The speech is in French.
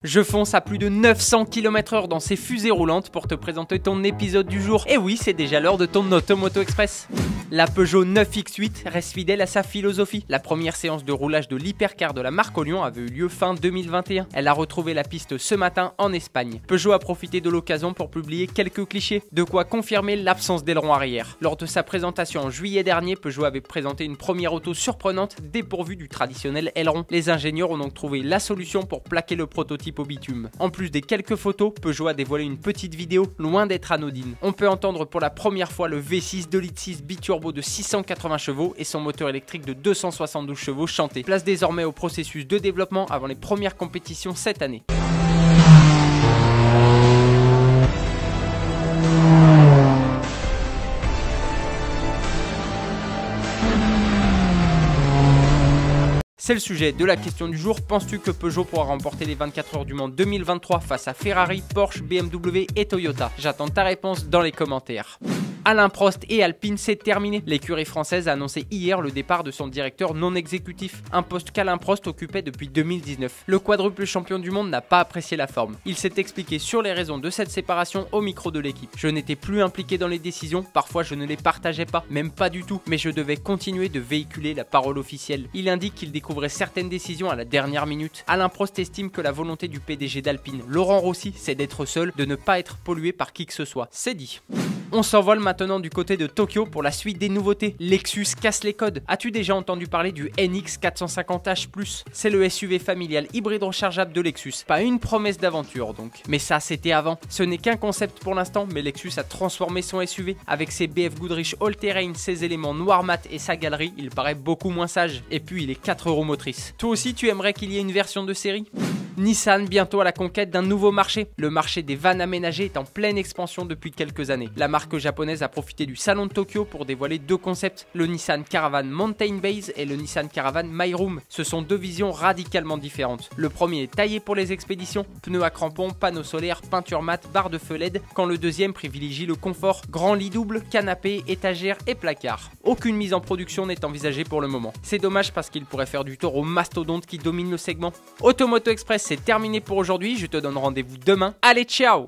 Je fonce à plus de 900 km/h dans ces fusées roulantes pour te présenter ton épisode du jour. Et oui, c'est déjà l'heure de ton Automoto Express. La Peugeot 9X8 reste fidèle à sa philosophie. La première séance de roulage de l'hypercar de la marque au Lyon avait eu lieu fin 2021. Elle a retrouvé la piste ce matin en Espagne. Peugeot a profité de l'occasion pour publier quelques clichés, de quoi confirmer l'absence d'aileron arrière. Lors de sa présentation en juillet dernier, Peugeot avait présenté une première auto surprenante dépourvue du traditionnel aileron. Les ingénieurs ont donc trouvé la solution pour plaquer le prototype au bitume. En plus des quelques photos, Peugeot a dévoilé une petite vidéo loin d'être anodine. On peut entendre pour la première fois le V6 2,6 litres biturbo de 680 chevaux et son moteur électrique de 272 chevaux chanter. Place désormais au processus de développement avant les premières compétitions cette année. C'est le sujet de la question du jour. Penses-tu que Peugeot pourra remporter les 24 heures du Mans 2023 face à Ferrari, Porsche, BMW et Toyota? J'attends ta réponse dans les commentaires. Alain Prost et Alpine, c'est terminé. L'écurie française a annoncé hier le départ de son directeur non exécutif, un poste qu'Alain Prost occupait depuis 2019. Le quadruple champion du monde n'a pas apprécié la forme. Il s'est expliqué sur les raisons de cette séparation au micro de l'équipe. Je n'étais plus impliqué dans les décisions, parfois je ne les partageais pas, même pas du tout, mais je devais continuer de véhiculer la parole officielle. Il indique qu'il découvrait certaines décisions à la dernière minute. Alain Prost estime que la volonté du PDG d'Alpine, Laurent Rossi, c'est d'être seul, de ne pas être pollué par qui que ce soit. C'est dit. On s'envole maintenant du côté de Tokyo pour la suite des nouveautés. Lexus casse les codes. As-tu déjà entendu parler du NX 450H Plus? C'est le SUV familial hybride rechargeable de Lexus. Pas une promesse d'aventure donc. Mais ça c'était avant. Ce n'est qu'un concept pour l'instant, mais Lexus a transformé son SUV. Avec ses BF Goodrich All-Terrain, ses éléments noir mat et sa galerie, il paraît beaucoup moins sage. Et puis il est 4 roues motrices. Toi aussi tu aimerais qu'il y ait une version de série? Nissan bientôt à la conquête d'un nouveau marché. Le marché des vannes aménagées est en pleine expansion depuis quelques années. La marque japonaise a profité du salon de Tokyo pour dévoiler deux concepts, le Nissan Caravan Mountain Base et le Nissan Caravan My Room. Ce sont deux visions radicalement différentes. Le premier est taillé pour les expéditions, pneus à crampons, panneaux solaires, peinture mat, barre de feu LED, quand le deuxième privilégie le confort, grand lit double, canapé, étagère et placard. Aucune mise en production n'est envisagée pour le moment. C'est dommage parce qu'il pourrait faire du tort aux mastodontes qui dominent le segment. Automoto Express, c'est terminé pour aujourd'hui, je te donne rendez-vous demain. Allez, ciao!